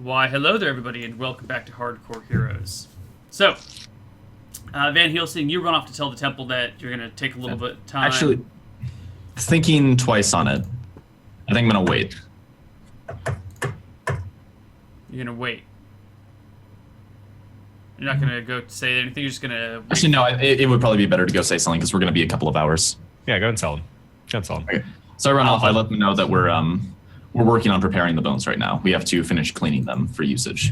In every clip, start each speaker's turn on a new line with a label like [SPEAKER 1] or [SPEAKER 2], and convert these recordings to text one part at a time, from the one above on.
[SPEAKER 1] Why, hello there, everybody, and welcome back to Hardcore Heroes. So, Van Helsing, you run off to tell the temple that you're going to take a little bit of time.
[SPEAKER 2] Actually, thinking twice on it, I think I'm going to wait.
[SPEAKER 1] You're going to wait. You're not going to go say anything, you're just going to...
[SPEAKER 2] Actually, no, it would probably be better to go say something because we're going to be a couple of hours.
[SPEAKER 3] Yeah, go and tell them. Go and tell them.
[SPEAKER 2] Okay. So I run off, I let them know that we're working on preparing the bones right now. We have to finish cleaning them for usage.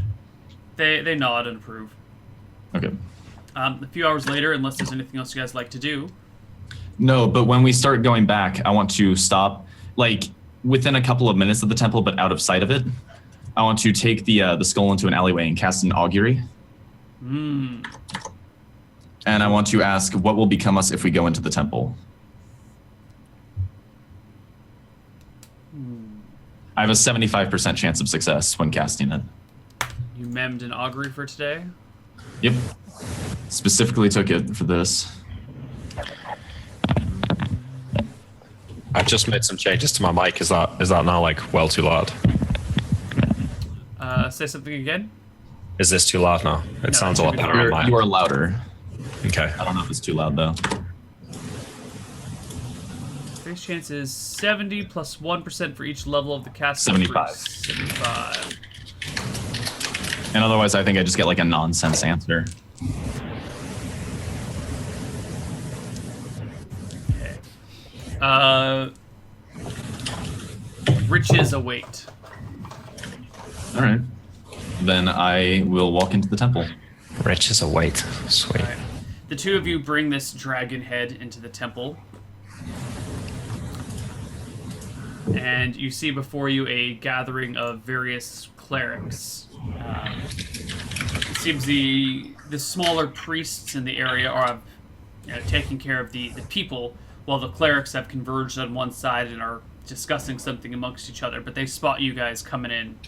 [SPEAKER 1] They nod and approve.
[SPEAKER 2] Okay.
[SPEAKER 1] A few hours later, unless there's anything else you guys like to do.
[SPEAKER 2] No, but when we start going back, I want to stop, like, within a couple of minutes of the temple, but out of sight of it. I want to take the skull into an alleyway and cast an augury.
[SPEAKER 1] Hmm.
[SPEAKER 2] And I want to ask what will become us if we go into the temple. I have a 75% chance of success when casting it.
[SPEAKER 1] You memmed an augury for today?
[SPEAKER 2] Yep. Specifically took it for this.
[SPEAKER 3] I've just made some changes to my mic. Is that now like well too loud?
[SPEAKER 1] Say something again?
[SPEAKER 3] Is this too loud now? It sounds a lot better on mine.
[SPEAKER 2] You are louder.
[SPEAKER 3] Okay.
[SPEAKER 2] I don't know if it's too loud though.
[SPEAKER 1] Base chance is 70 plus 1% for each level of the cast.
[SPEAKER 2] 75.
[SPEAKER 1] 75.
[SPEAKER 2] And otherwise, I think I just get like a nonsense answer.
[SPEAKER 1] Okay. Riches await.
[SPEAKER 2] All right. Then I will walk into the temple.
[SPEAKER 3] Rich is a weight. Sweet.
[SPEAKER 1] Right. The two of you bring this dragon head into the temple. And you see before you a gathering of various clerics. It seems the smaller priests in the area are taking care of the people, while the clerics have converged on one side and are discussing something amongst each other. But they spot you guys coming in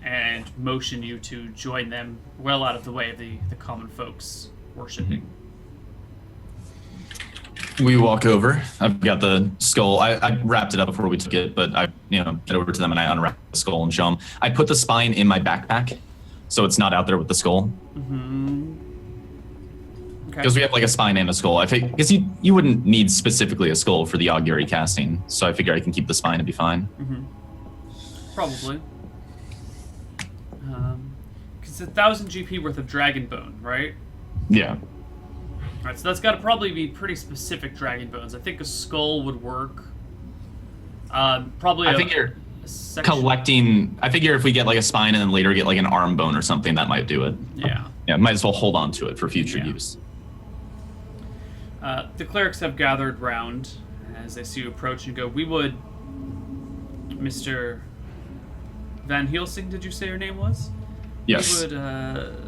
[SPEAKER 1] and motion you to join them well out of the way of the common folks worshipping.
[SPEAKER 2] We walk over. I've got the skull. I wrapped it up before we took it, but I get over to them and I unwrap the skull and show them. I put the spine in my backpack, so it's not out there with the skull.
[SPEAKER 1] Mm-hmm. Okay.
[SPEAKER 2] Because we have like a spine and a skull. I think because you wouldn't need specifically a skull for the augury casting, so I figure I can keep the spine and be fine.
[SPEAKER 1] Mm-hmm. Probably. Because 1,000 GP worth of dragon bone, right?
[SPEAKER 2] Yeah.
[SPEAKER 1] Alright, so that's got to probably be pretty specific dragon bones. I think a skull would work. Probably.
[SPEAKER 2] I figure collecting. I figure if we get like a spine and then later get like an arm bone or something, that might do it.
[SPEAKER 1] Yeah.
[SPEAKER 2] Yeah. Might as well hold on to it for future use.
[SPEAKER 1] The clerics have gathered round as they see you approach and go, "We would, Mr. Van Helsing, did you say your name was?
[SPEAKER 2] Yes.
[SPEAKER 1] We would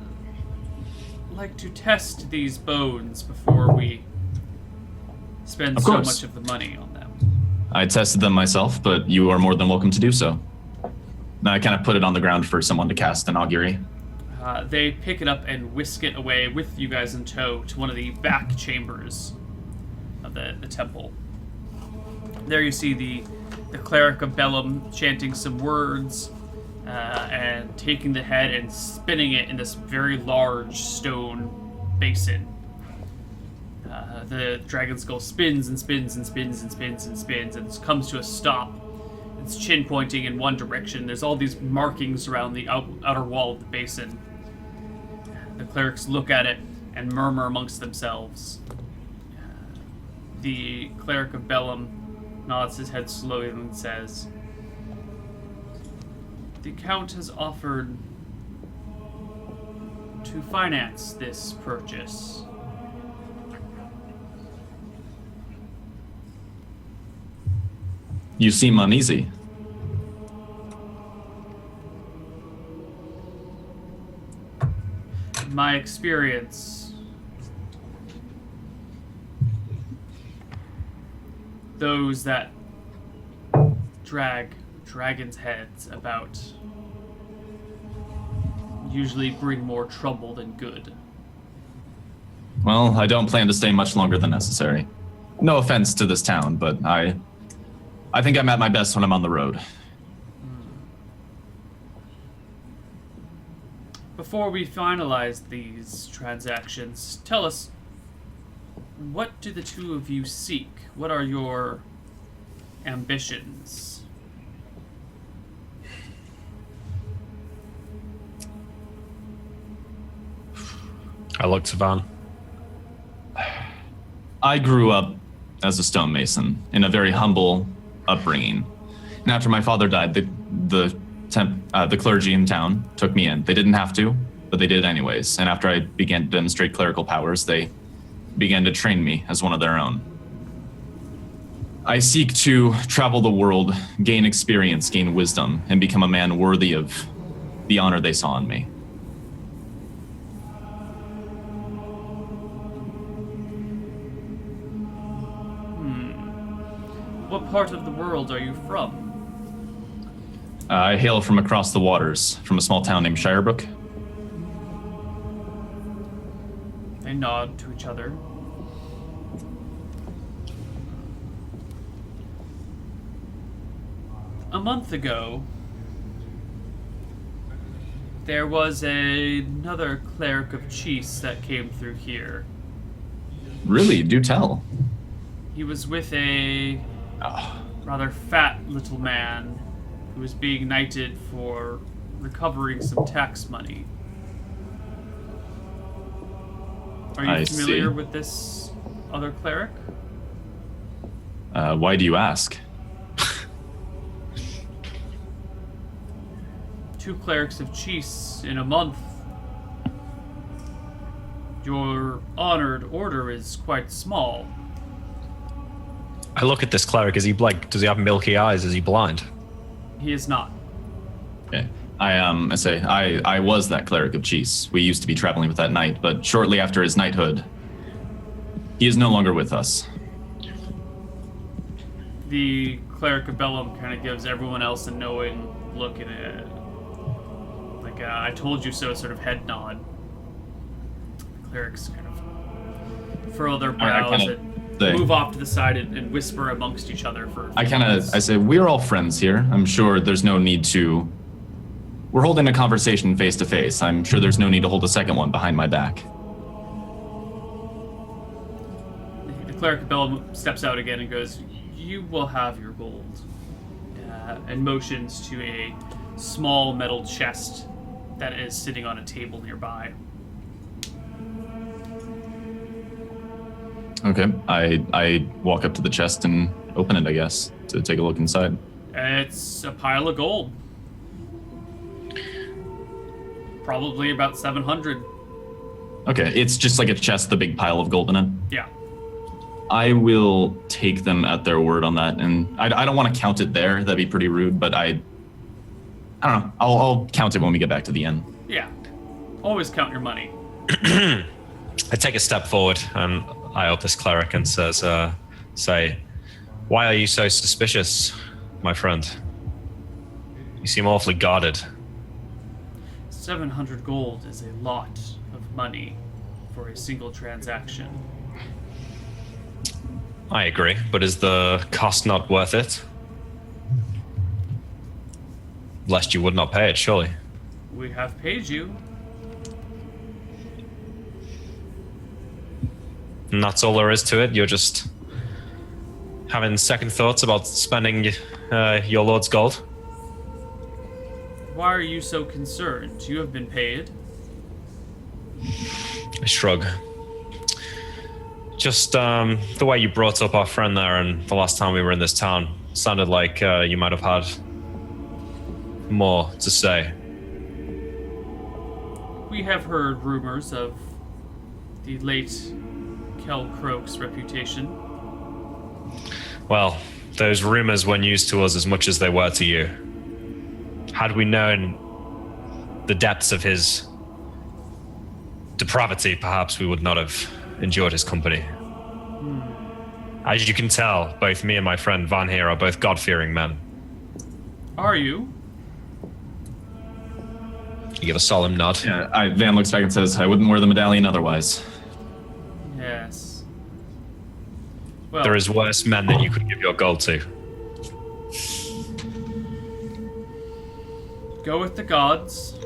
[SPEAKER 1] like to test these bones before we spend so much of the money on them."
[SPEAKER 2] I tested them myself, but you are more than welcome to do so. Now I kind of put it on the ground for someone to cast an augury.
[SPEAKER 1] They pick it up and whisk it away with you guys in tow to one of the back chambers of the temple. There you see the cleric of Bellum chanting some words and taking the head and spinning it in this very large stone basin. The dragon skull spins and spins and spins and spins and spins and comes to a stop. Its chin pointing in one direction. There's all these markings around the outer wall of the basin. The clerics look at it and murmur amongst themselves. The cleric of Bellum nods his head slowly and says, "The Count has offered to finance this purchase."
[SPEAKER 2] You seem uneasy.
[SPEAKER 1] In my experience, those that drag dragons' heads about usually bring more trouble than good.
[SPEAKER 2] Well, I don't plan to stay much longer than necessary. No offense to this town, but I think I'm at my best when I'm on the road.
[SPEAKER 1] Before we finalize these transactions, tell us, what do the two of you seek? What are your ambitions?
[SPEAKER 3] I look to Van.
[SPEAKER 2] I grew up as a stonemason in a very humble upbringing. And after my father died, the clergy in town took me in. They didn't have to, but they did anyways. And after I began to demonstrate clerical powers, they began to train me as one of their own. I seek to travel the world, gain experience, gain wisdom, and become a man worthy of the honor they saw in me.
[SPEAKER 1] What part of the world are you from?
[SPEAKER 2] I hail from across the waters, from a small town named Shirebrook.
[SPEAKER 1] They nod to each other. A month ago, there was another cleric of Cheese that came through here.
[SPEAKER 2] Really? Do tell.
[SPEAKER 1] He was with a rather fat little man who was being knighted for recovering some tax money. Are you
[SPEAKER 2] I
[SPEAKER 1] familiar
[SPEAKER 2] see.
[SPEAKER 1] with this other cleric?
[SPEAKER 2] Why do you ask?
[SPEAKER 1] Two clerics of Cheese in a month. Your honored order is quite small.
[SPEAKER 3] I look at this cleric. Is he like? Does he have milky eyes? Is he blind?
[SPEAKER 1] He is not.
[SPEAKER 2] Okay. I was that cleric of Cheese. We used to be traveling with that knight, but shortly after his knighthood, he is no longer with us.
[SPEAKER 1] The cleric of Bellum kind of gives everyone else a knowing look at it. Like, I told you so sort of head nod. The clerics kind of furrow their brows and move off to the side and whisper amongst each other for a few minutes.
[SPEAKER 2] I say, we're all friends here. I'm sure there's no need to... We're holding a conversation face to face. I'm sure there's no need to hold a second one behind my back.
[SPEAKER 1] The cleric of Bellum steps out again and goes, "You will have your gold," and motions to a small metal chest that is sitting on a table nearby.
[SPEAKER 2] Okay, I walk up to the chest and open it, I guess, to take a look inside.
[SPEAKER 1] It's a pile of gold. Probably about 700.
[SPEAKER 2] Okay, it's just like a chest, the big pile of gold in it.
[SPEAKER 1] Yeah.
[SPEAKER 2] I will take them at their word on that, and I don't want to count it there. That'd be pretty rude, but I don't know. I'll count it when we get back to the inn.
[SPEAKER 1] Yeah. Always count your money.
[SPEAKER 3] I take a step forward and eye up this cleric and say, "Why are you so suspicious, my friend? You seem awfully guarded."
[SPEAKER 1] 700 gold is a lot of money for a single transaction.
[SPEAKER 3] I agree, but is the cost not worth it? Lest you would not pay it, surely.
[SPEAKER 1] We have paid you.
[SPEAKER 3] And that's all there is to it? You're just having second thoughts about spending your lord's gold?
[SPEAKER 1] Why are you so concerned? You have been paid.
[SPEAKER 3] I shrug. Just the way you brought up our friend there and the last time we were in this town sounded like you might have had more to say.
[SPEAKER 1] We have heard rumors of the late Kel Croak's reputation.
[SPEAKER 3] Well, those rumors were news to us as much as they were to you. Had we known the depths of his depravity, perhaps we would not have endured his company. As you can tell, both me and my friend Van here are both God-fearing men.
[SPEAKER 1] Are you?
[SPEAKER 3] You give a solemn nod.
[SPEAKER 2] Yeah, Van looks back and says, "I wouldn't wear the medallion otherwise."
[SPEAKER 1] Yes. Well,
[SPEAKER 3] There is worse men that you could give your gold to.
[SPEAKER 1] go with the gods.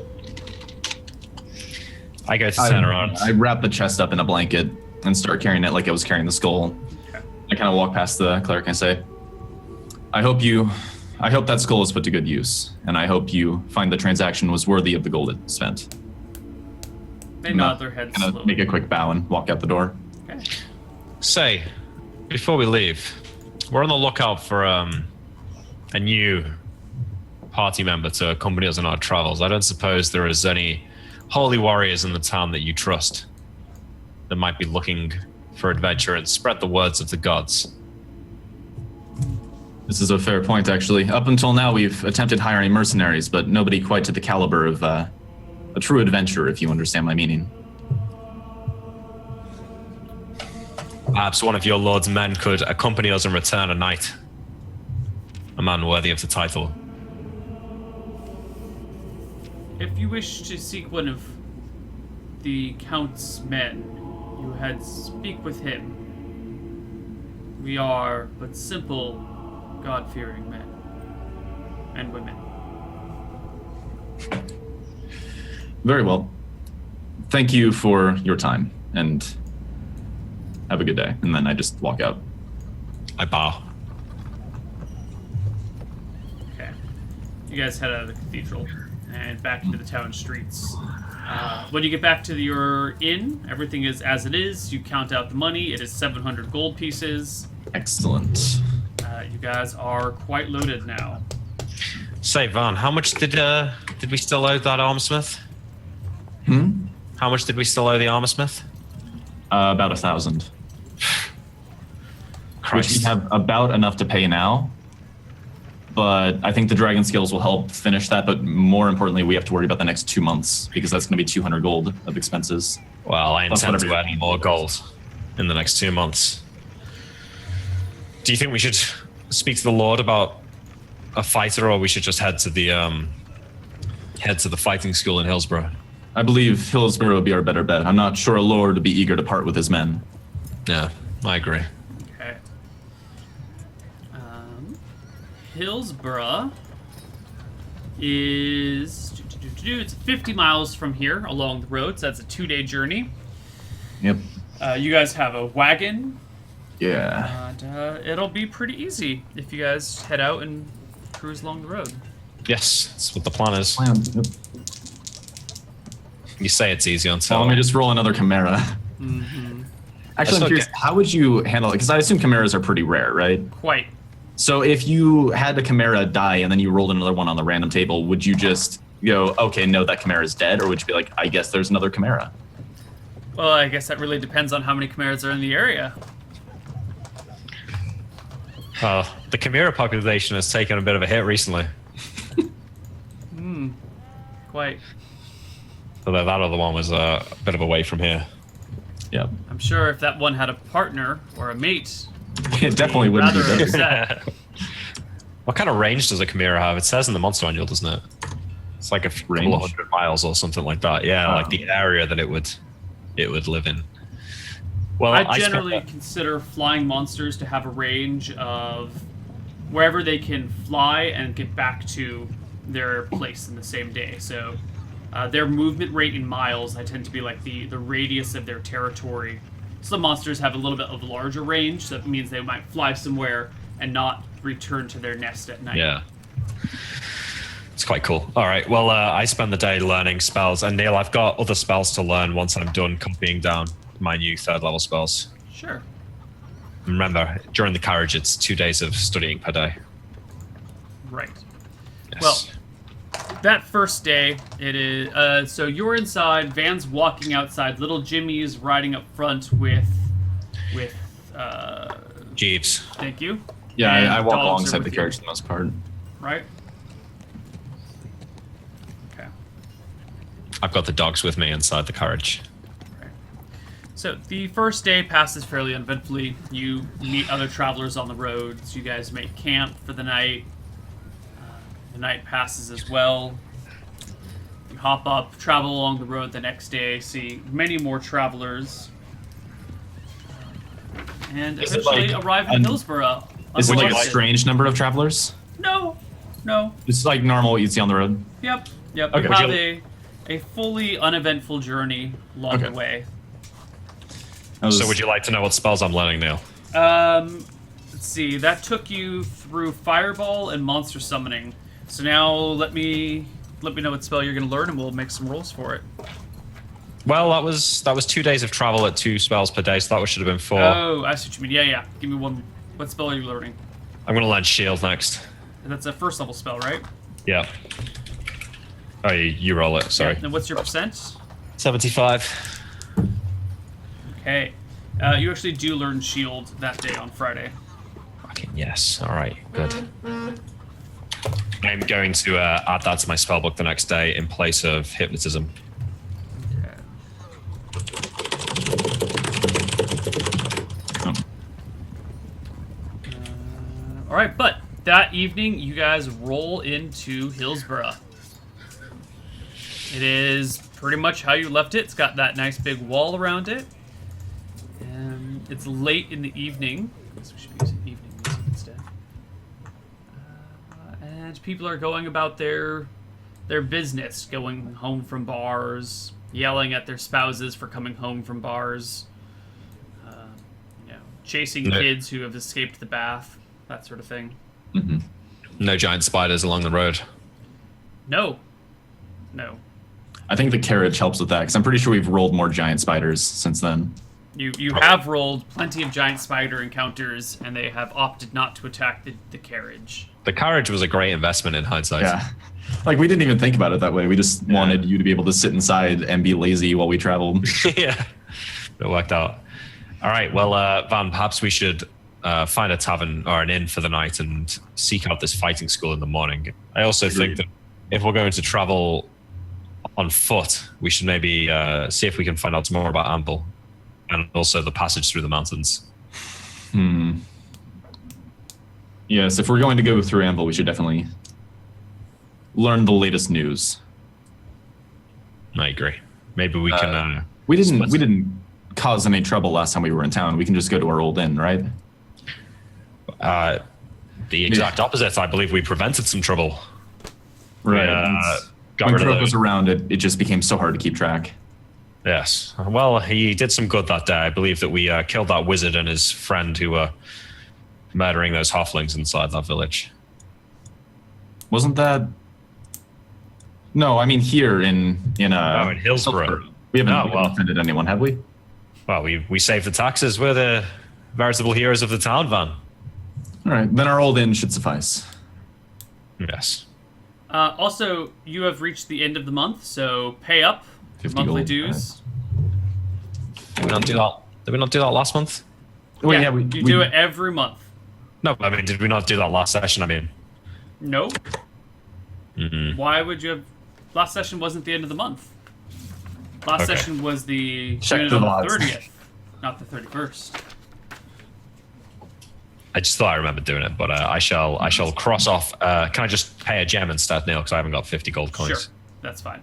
[SPEAKER 3] I go to turn around.
[SPEAKER 2] I wrap the chest up in a blanket and start carrying it like I was carrying the skull. I kind of walk past the cleric and I say, I hope that skull is put to good use, and I hope you find the transaction was worthy of the gold it spent.
[SPEAKER 1] They nod their heads
[SPEAKER 2] Kind of
[SPEAKER 1] slowly.
[SPEAKER 2] make a quick bow and walk out the door.
[SPEAKER 1] Okay.
[SPEAKER 3] Say, before we leave, we're on the lookout for a new party member to accompany us on our travels. I don't suppose there is any holy warriors in the town that you trust that might be looking for adventure and spread the words of the gods.
[SPEAKER 2] This is a fair point, actually. Up until now, we've attempted hiring mercenaries, but nobody quite to the caliber of a true adventurer, if you understand my meaning.
[SPEAKER 3] Perhaps one of your lord's men could accompany us and return a knight. A man worthy of the title.
[SPEAKER 1] If you wish to seek one of the Count's men, you had speak with him. We are but simple, God-fearing men and women.
[SPEAKER 2] Very well. Thank you for your time, and have a good day. And then I just walk out.
[SPEAKER 3] I bow.
[SPEAKER 1] Okay. You guys head out of the cathedral and back into the town streets. When you get back to your inn, everything is as it is. You count out the money. It is 700 gold pieces.
[SPEAKER 2] Excellent.
[SPEAKER 1] You guys are quite loaded now.
[SPEAKER 3] Say, Van, how much did we still owe that armorsmith? How much did we still owe the armorsmith?
[SPEAKER 2] About 1,000. Which
[SPEAKER 3] Christ.
[SPEAKER 2] we have about enough to pay now. But I think the dragon skills will help finish that. But more importantly, we have to worry about the next 2 months because that's going to be 200 gold of expenses.
[SPEAKER 3] Well, I
[SPEAKER 2] Plus
[SPEAKER 3] intend
[SPEAKER 2] whatever
[SPEAKER 3] to
[SPEAKER 2] you-
[SPEAKER 3] add more gold in the next 2 months. Do you think we should speak to the Lord about a fighter, or we should just head to the fighting school in Hillsborough?
[SPEAKER 2] I believe Hillsborough would be our better bet. I'm not sure a lord would be eager to part with his men.
[SPEAKER 3] Yeah, I agree.
[SPEAKER 1] Okay. Hillsborough is it's 50 miles from here along the road, so that's a 2-day journey.
[SPEAKER 2] Yep.
[SPEAKER 1] You guys have a wagon,
[SPEAKER 2] Yeah.
[SPEAKER 1] and it'll be pretty easy if you guys head out and cruise along the road.
[SPEAKER 3] Yes, that's what the plan is.
[SPEAKER 2] Yep.
[SPEAKER 3] You say it's easy
[SPEAKER 2] So
[SPEAKER 3] until
[SPEAKER 2] let me just roll another Chimera. Actually, I'm curious, how would you handle it? Because I assume Chimeras are pretty rare, right?
[SPEAKER 1] Quite.
[SPEAKER 2] So if you had a Chimera die and then you rolled another one on the random table, would you just go, okay, no, that Chimera's dead? Or would you be like, I guess there's another Chimera?
[SPEAKER 1] Well, I guess that really depends on how many chimeras are in the area.
[SPEAKER 3] the Chimera population has taken a bit of a hit recently.
[SPEAKER 1] Quite.
[SPEAKER 3] Although that other one was a bit of a way from here.
[SPEAKER 2] Yep.
[SPEAKER 1] I'm sure if that one had a partner or a mate,
[SPEAKER 2] It definitely wouldn't be
[SPEAKER 1] rather
[SPEAKER 2] better.
[SPEAKER 1] upset.
[SPEAKER 3] What kind of range does a Chimera have? It says in the monster manual, doesn't it? It's like a couple
[SPEAKER 2] Range?
[SPEAKER 3] of 100 miles or something like that. Yeah,
[SPEAKER 2] Oh.
[SPEAKER 3] like the area that it would live in. Well,
[SPEAKER 1] I
[SPEAKER 3] spent
[SPEAKER 1] generally
[SPEAKER 3] that-
[SPEAKER 1] consider flying monsters to have a range of wherever they can fly and get back to their place in the same day. So their movement rate in miles, I tend to be like the radius of their territory. Some monsters have a little bit of larger range, so that means they might fly somewhere and not return to their nest at night.
[SPEAKER 3] Yeah. It's quite cool. All right. Well, I spend the day learning spells, and Neil, I've got other spells to learn once I'm done copying down my new 3rd level spells.
[SPEAKER 1] Sure.
[SPEAKER 3] Remember, during the carriage, it's 2 days of studying per day.
[SPEAKER 1] Right.
[SPEAKER 3] Yes.
[SPEAKER 1] Well, that first day, it is. So you're inside. Van's walking outside. Little Jimmy is riding up front with.
[SPEAKER 3] Jeeves.
[SPEAKER 1] Thank you.
[SPEAKER 2] Yeah,
[SPEAKER 1] And
[SPEAKER 2] I walk
[SPEAKER 1] dogs are
[SPEAKER 2] alongside
[SPEAKER 1] with
[SPEAKER 2] the
[SPEAKER 1] you,
[SPEAKER 2] carriage for the most part.
[SPEAKER 1] Right. Okay.
[SPEAKER 3] I've got the dogs with me inside the carriage.
[SPEAKER 1] So the first day passes fairly uneventfully. You meet other travelers on the roads. You guys make camp for the night. The night passes as well. You hop up, travel along the road the next day, see many more travelers, and
[SPEAKER 2] Is it
[SPEAKER 1] eventually
[SPEAKER 2] like
[SPEAKER 1] arrive in
[SPEAKER 2] an-
[SPEAKER 1] Hillsborough.
[SPEAKER 2] Is it like a
[SPEAKER 1] unmolested.
[SPEAKER 2] strange number of travelers?
[SPEAKER 1] No.
[SPEAKER 2] It's like normal what you'd see on the road.
[SPEAKER 1] Yep.
[SPEAKER 2] Okay.
[SPEAKER 1] You
[SPEAKER 2] Would
[SPEAKER 1] have
[SPEAKER 3] you-
[SPEAKER 1] a a fully uneventful journey along
[SPEAKER 2] Okay.
[SPEAKER 1] the way.
[SPEAKER 3] So would you like to know what spells I'm learning, Neil?
[SPEAKER 1] Let's see. That took you through Fireball and Monster Summoning. So now let me know what spell you're going to learn, and we'll make some rolls for it.
[SPEAKER 3] Well, that was 2 days of travel at 2 spells per day, so that should have been 4.
[SPEAKER 1] Oh, I see what you mean. Yeah. Give me one. What spell are you learning?
[SPEAKER 3] I'm going to learn Shield next.
[SPEAKER 1] That's a first level spell, right?
[SPEAKER 3] Yeah. Oh, you roll it, sorry.
[SPEAKER 1] And what's your percent?
[SPEAKER 3] 75.
[SPEAKER 1] Okay. You actually do learn Shield that day on Friday.
[SPEAKER 3] Fucking yes. All right, good. I'm going to add that to my spellbook the next day in place of Hypnotism.
[SPEAKER 1] All right, but that evening, you guys roll into Hillsborough. It is pretty much how you left it. It's got that nice big wall around it. It's late in the evening. I guess we should use evening music instead. And people are going about their business, going home from bars, yelling at their spouses for coming home from bars. Chasing kids who have escaped the bath, that sort of thing.
[SPEAKER 2] Mm-hmm.
[SPEAKER 3] No giant spiders along the road.
[SPEAKER 1] No.
[SPEAKER 2] I think the carriage helps with that, because I'm pretty sure we've rolled more giant spiders since then.
[SPEAKER 1] You have rolled plenty of giant spider encounters, and they have opted not to attack the carriage.
[SPEAKER 3] The carriage was a great investment in hindsight.
[SPEAKER 2] Yeah. Like, we didn't even think about it that way. We just wanted you to be able to sit inside and be lazy while we traveled.
[SPEAKER 3] Yeah. It worked out. All right, well, Van, perhaps we should find a tavern or an inn for the night and seek out this fighting school in the morning. I also think that if we're going to travel on foot, we should maybe see if we can find out some more about Amble and also the passage through the mountains.
[SPEAKER 2] Yes, if we're going to go through Amble, we should definitely learn the latest news.
[SPEAKER 3] I agree. Maybe we can...
[SPEAKER 2] We didn't cause any trouble last time we were in town. We can just go to our old inn, right?
[SPEAKER 3] The exact opposite. I believe we prevented some trouble.
[SPEAKER 2] Right.
[SPEAKER 3] Got
[SPEAKER 2] When
[SPEAKER 3] rid of
[SPEAKER 2] Croak
[SPEAKER 3] those.
[SPEAKER 2] was around, it just became so hard to keep track.
[SPEAKER 3] Yes. Well, he did some good that day. I believe that we killed that wizard and his friend who were murdering those halflings inside that village.
[SPEAKER 2] Wasn't that... No, I mean here in
[SPEAKER 3] Hillsborough.
[SPEAKER 2] We haven't
[SPEAKER 3] Oh, well.
[SPEAKER 2] offended anyone, have we?
[SPEAKER 3] Well, we saved the taxes. We're the veritable heroes of the town, Van.
[SPEAKER 2] All right, then our old inn should suffice.
[SPEAKER 3] Yes.
[SPEAKER 1] Also, you have reached the end of the month, so pay up your
[SPEAKER 2] 50
[SPEAKER 1] monthly
[SPEAKER 2] gold.
[SPEAKER 1] dues.
[SPEAKER 3] Did we not do that? Did we not do that last month?
[SPEAKER 2] Wait,
[SPEAKER 1] Yeah,
[SPEAKER 2] we
[SPEAKER 1] do it every month.
[SPEAKER 3] No, I mean, did we not do that last session? I mean,
[SPEAKER 1] No.
[SPEAKER 3] mm-mm.
[SPEAKER 1] Why would you have... Last session wasn't the end of the month. Last
[SPEAKER 3] Okay.
[SPEAKER 1] session was the
[SPEAKER 2] Check
[SPEAKER 1] unit
[SPEAKER 2] the
[SPEAKER 1] on the
[SPEAKER 2] logs.
[SPEAKER 1] 30th, not the 31st.
[SPEAKER 3] I just thought I remembered doing it, but I shall cross off. Can I just pay a gem instead, Neil? Because I haven't got 50 gold coins.
[SPEAKER 1] Sure, that's fine.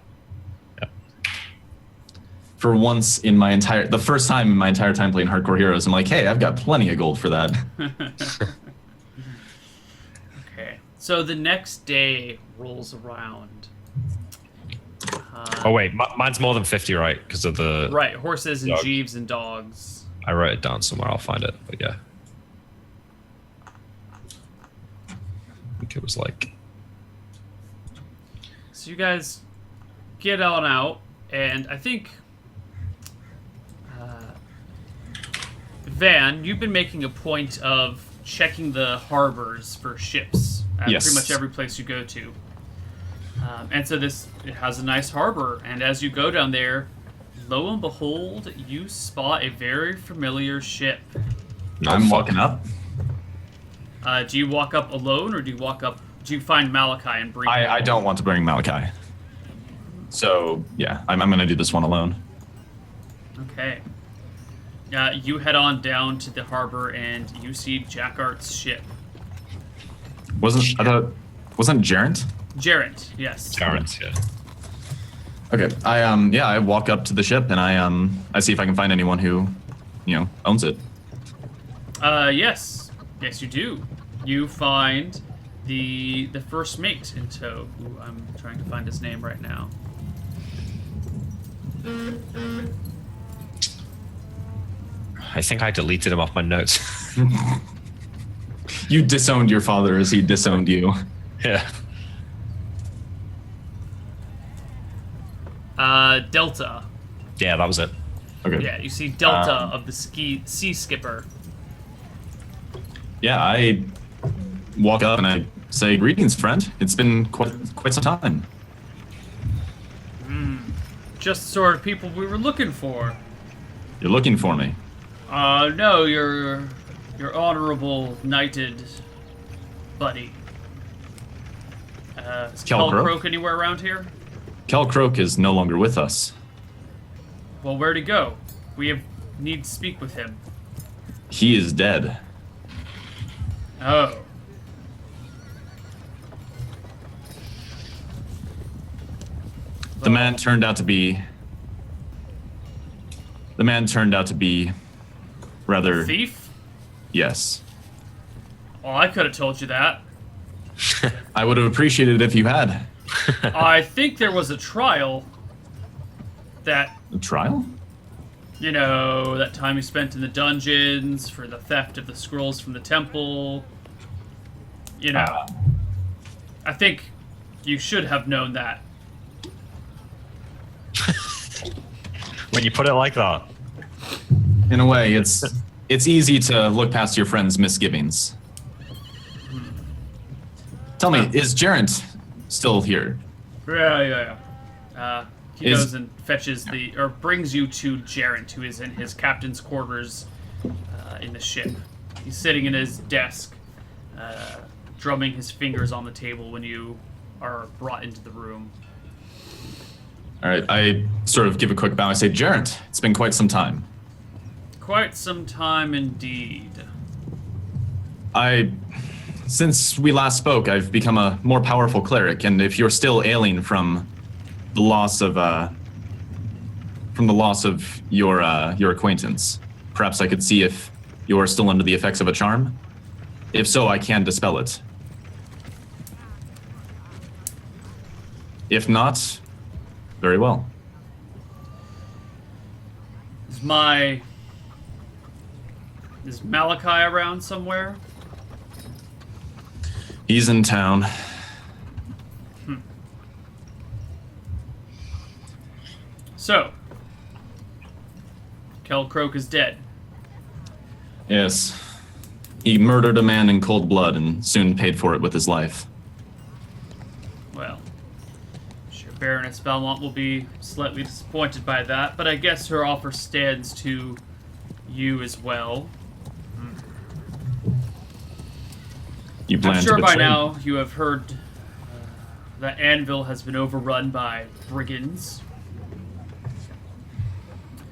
[SPEAKER 2] For once in the first time in my entire time playing Hardcore Heroes, I'm like, hey, I've got plenty of gold for that.
[SPEAKER 1] Okay, so the next day rolls around.
[SPEAKER 3] Oh wait, mine's more than 50, right? Because of the
[SPEAKER 1] Right, horses and
[SPEAKER 3] Dog.
[SPEAKER 1] jeeves and dogs.
[SPEAKER 3] I wrote it down somewhere. I'll find it. But yeah, I think it was like
[SPEAKER 1] So you guys get on out, and I think Van, you've been making a point of checking the harbors for ships at
[SPEAKER 2] Yes.
[SPEAKER 1] pretty much every place you go to. And so it has a nice harbor, and as you go down there, lo and behold, you spot a very familiar ship.
[SPEAKER 2] I'm walking up.
[SPEAKER 1] Do you walk up alone, or do you find Malachi and bring him
[SPEAKER 2] I
[SPEAKER 1] along?
[SPEAKER 2] don't want to bring Malachi. So, yeah, I'm going to do this one alone.
[SPEAKER 1] Okay. You head on down to the harbor, and you see Jackart's ship.
[SPEAKER 2] Wasn't Gerent?
[SPEAKER 1] Jarrett, yes.
[SPEAKER 3] Terrence, yeah.
[SPEAKER 2] Okay, I walk up to the ship and I see if I can find anyone who, owns it.
[SPEAKER 1] Yes, you do. You find the first mate in tow, who I'm trying to find his name right now.
[SPEAKER 3] I think I deleted him off my notes.
[SPEAKER 2] You disowned your father as he disowned you.
[SPEAKER 3] Yeah.
[SPEAKER 1] Delta.
[SPEAKER 3] Yeah, that was it.
[SPEAKER 2] Okay.
[SPEAKER 1] Yeah, you see Delta of the Sea Skipper.
[SPEAKER 2] Yeah, I walk up and I say, "Greetings, friend. It's been quite some time."
[SPEAKER 1] Just the sort of people we were looking for.
[SPEAKER 2] You're looking for me.
[SPEAKER 1] No, your honorable knighted buddy. Is
[SPEAKER 2] Kel Croak?
[SPEAKER 1] Croak anywhere around here?
[SPEAKER 2] Kel Croak is no longer with us.
[SPEAKER 1] Well, where'd he go? We need to speak with him.
[SPEAKER 2] He is dead.
[SPEAKER 1] Oh.
[SPEAKER 2] The man turned out to be rather.
[SPEAKER 1] Thief?
[SPEAKER 2] Yes.
[SPEAKER 1] Well, I could have told you that.
[SPEAKER 2] I would have appreciated it if you had.
[SPEAKER 1] I think there was a trial that,
[SPEAKER 2] A trial?
[SPEAKER 1] you know, that time you spent in the dungeons for the theft of the scrolls from the temple. You know, I think you should have known that.
[SPEAKER 3] When you put it like that.
[SPEAKER 2] In a way, it's easy to look past your friend's misgivings. Tell me, is Jarrett still here?
[SPEAKER 1] Yeah. He
[SPEAKER 2] Is-
[SPEAKER 1] goes and fetches or brings you to Jarrett, who is in his captain's quarters in the ship. He's sitting in his desk, drumming his fingers on the table when you are brought into the room.
[SPEAKER 2] All right, I sort of give a quick bow. I say, "Jarrett, it's been quite some time.
[SPEAKER 1] Quite some time indeed.
[SPEAKER 2] Since we last spoke, I've become a more powerful cleric, and if you're still ailing from the loss of your acquaintance, perhaps I could see if you're still under the effects of a charm. If so, I can dispel it. If not, very well."
[SPEAKER 1] Is Malachi around somewhere?
[SPEAKER 2] He's in town.
[SPEAKER 1] So, Kel Croak is dead.
[SPEAKER 2] Yes. He murdered a man in cold blood and soon paid for it with his life.
[SPEAKER 1] Well, I'm sure Baroness Valmont will be slightly disappointed by that, but I guess her offer stands to you as well.
[SPEAKER 2] You plan
[SPEAKER 1] I'm sure
[SPEAKER 2] to
[SPEAKER 1] by
[SPEAKER 2] betray
[SPEAKER 1] now you have heard that Anvil has been overrun by brigands.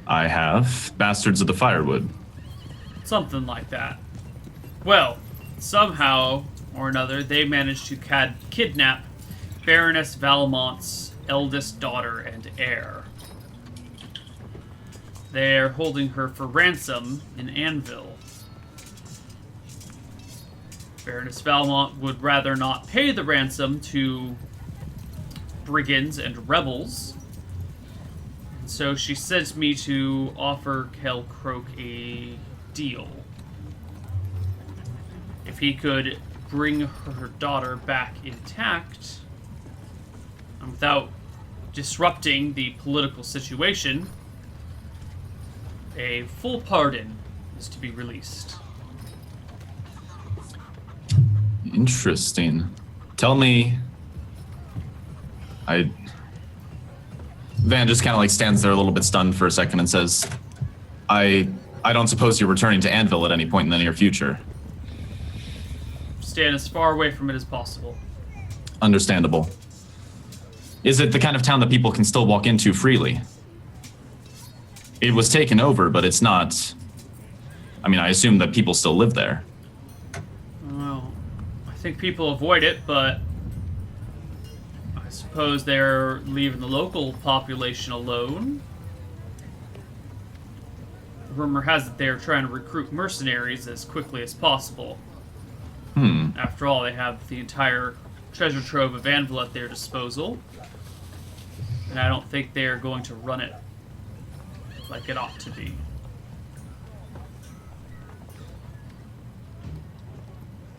[SPEAKER 2] I have. Bastards of the Firewood.
[SPEAKER 1] Something like that. Well, somehow or another, they managed to kidnap Baroness Valmont's eldest daughter and heir. They're holding her for ransom in Anvil. Baroness Valmont would rather not pay the ransom to brigands and rebels. And so she sent me to offer Kel Croak a deal. If he could bring her daughter back intact, and without disrupting the political situation, a full pardon is to be released.
[SPEAKER 2] Interesting. Tell me. Van just kind of like stands there a little bit stunned for a second and says, I don't suppose you're returning to Anvil at any point in the near future.
[SPEAKER 1] Stand as far away from it as possible.
[SPEAKER 2] Understandable. Is it the kind of town that people can still walk into freely? It was taken over, but it's not. I mean, I assume that people still live there.
[SPEAKER 1] Well, I think people avoid it, but I suppose they're leaving the local population alone. Rumor has it they're trying to recruit mercenaries as quickly as possible. After all, they have the entire treasure trove of Anvil at their disposal, and I don't think they're going to run it like it ought to be.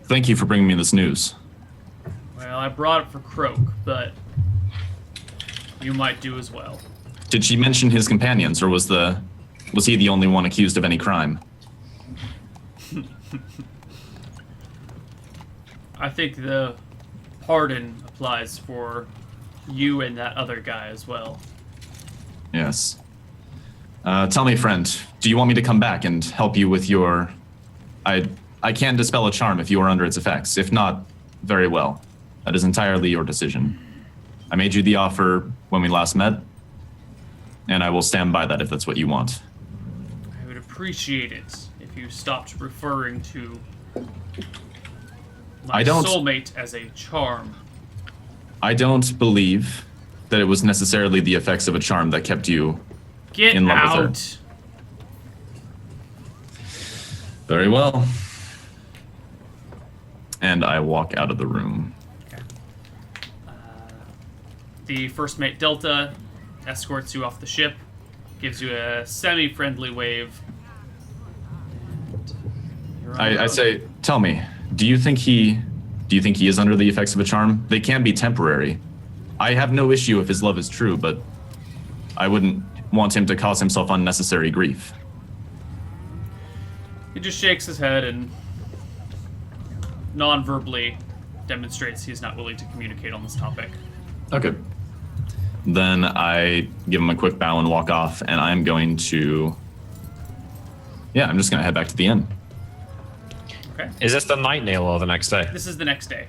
[SPEAKER 2] Thank you for bringing me this news.
[SPEAKER 1] Well, I brought it for Croak, but you might do as well.
[SPEAKER 2] Did she mention his companions, or was he the only one accused of any crime?
[SPEAKER 1] I think the pardon applies for you and that other guy as well.
[SPEAKER 2] Yes. Tell me, friend, do you want me to come back and help you with your... I can dispel a charm if you are under its effects. If not, very well. That is entirely your decision. I made you the offer when we last met, and I will stand by that if that's what you want.
[SPEAKER 1] I would appreciate it if you stopped referring to my
[SPEAKER 2] I don't-
[SPEAKER 1] soulmate as a charm.
[SPEAKER 2] I don't believe that it was necessarily the effects of a charm that kept you
[SPEAKER 1] Get
[SPEAKER 2] in love with her.
[SPEAKER 1] out!
[SPEAKER 2] Very well. And I walk out of the room.
[SPEAKER 1] The first mate Delta escorts you off the ship, gives you a semi-friendly wave. And you're on the
[SPEAKER 2] I
[SPEAKER 1] road.
[SPEAKER 2] say, tell me, do you think he is under the effects of a charm? They can be temporary. I have no issue if his love is true, but I wouldn't want him to cause himself unnecessary grief.
[SPEAKER 1] He just shakes his head and non-verbally demonstrates he's not willing to communicate on this topic.
[SPEAKER 2] Okay. Then I give him a quick bow and walk off, and I'm going to... Yeah, I'm just going to head back to the inn.
[SPEAKER 1] Okay?
[SPEAKER 3] Is this the night, Neil, or the next day?
[SPEAKER 1] This is the next day.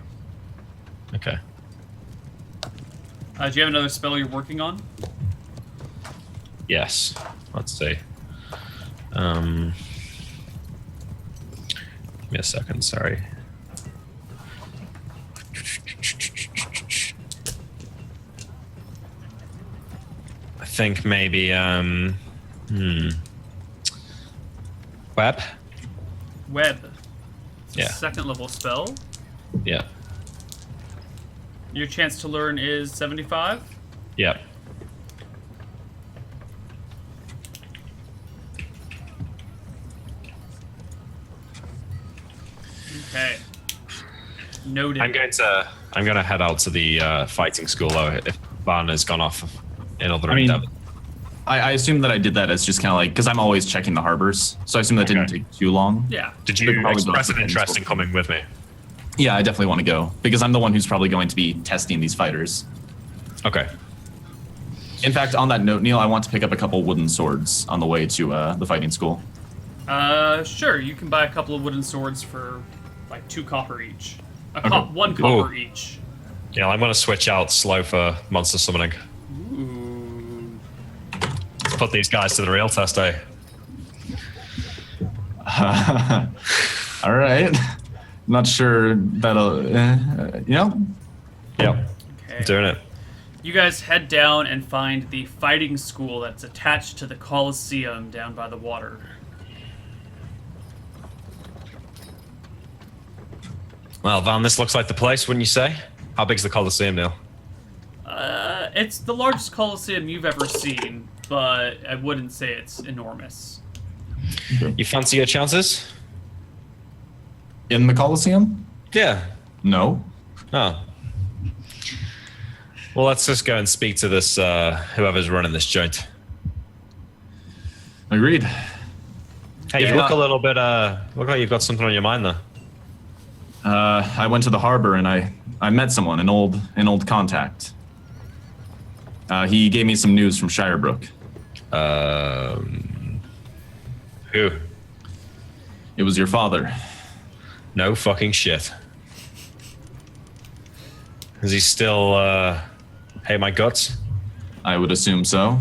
[SPEAKER 3] Okay.
[SPEAKER 1] Do you have another spell you're working on?
[SPEAKER 3] Yes. Let's see. Give me a second, sorry. I think maybe, Web?
[SPEAKER 1] Web. It's a
[SPEAKER 3] Yeah.
[SPEAKER 1] second level spell.
[SPEAKER 3] Yeah.
[SPEAKER 1] Your chance to learn is 75.
[SPEAKER 3] Yep.
[SPEAKER 1] Okay. Noted.
[SPEAKER 3] I'm going to head out to the fighting school though if Van has gone off in other
[SPEAKER 2] I mean,
[SPEAKER 3] endeavors.
[SPEAKER 2] I assume that I did that as just kind of like, because I'm always checking the harbors, so I assume that didn't
[SPEAKER 3] Okay.
[SPEAKER 2] take too long.
[SPEAKER 1] Yeah.
[SPEAKER 3] Did
[SPEAKER 2] They
[SPEAKER 3] you
[SPEAKER 2] probably
[SPEAKER 3] express
[SPEAKER 2] don't
[SPEAKER 3] an
[SPEAKER 2] have
[SPEAKER 3] interest in
[SPEAKER 2] school.
[SPEAKER 3] coming with me?
[SPEAKER 2] Yeah, I definitely want to go, because I'm the one who's probably going to be testing these fighters.
[SPEAKER 3] Okay.
[SPEAKER 2] In fact, on that note, Neil, I want to pick up a couple wooden swords on the way to the fighting school.
[SPEAKER 1] Sure. You can buy a couple of wooden swords for like 2 copper each.
[SPEAKER 2] Okay.
[SPEAKER 1] 1 copper each.
[SPEAKER 3] Yeah, I'm going to switch out slow for monster summoning.
[SPEAKER 1] Ooh.
[SPEAKER 3] Let's put these guys to the real test, eh?
[SPEAKER 2] All right. Not sure that'll,
[SPEAKER 3] Yep.
[SPEAKER 1] Okay.
[SPEAKER 3] I'm doing it.
[SPEAKER 1] You guys head down and find the fighting school that's attached to the Colosseum down by the water.
[SPEAKER 3] Well, Van, this looks like the place, wouldn't you say? How big's the Colosseum, Neil?
[SPEAKER 1] It's the largest Colosseum you've ever seen, but I wouldn't say it's enormous.
[SPEAKER 3] You fancy your chances?
[SPEAKER 2] in the Colosseum?
[SPEAKER 3] Yeah.
[SPEAKER 2] No.
[SPEAKER 3] Oh. Well, let's just go and speak to this, whoever's running this joint.
[SPEAKER 2] Agreed.
[SPEAKER 3] Hey, you
[SPEAKER 2] Yeah.
[SPEAKER 3] look a little bit, look like you've got something on your mind there.
[SPEAKER 2] I went to the harbor and I met someone, an old contact. He gave me some news from Shirebrook.
[SPEAKER 3] Who?
[SPEAKER 2] It was your father.
[SPEAKER 3] No fucking shit. Is he still, hey, my guts?
[SPEAKER 2] I would assume so.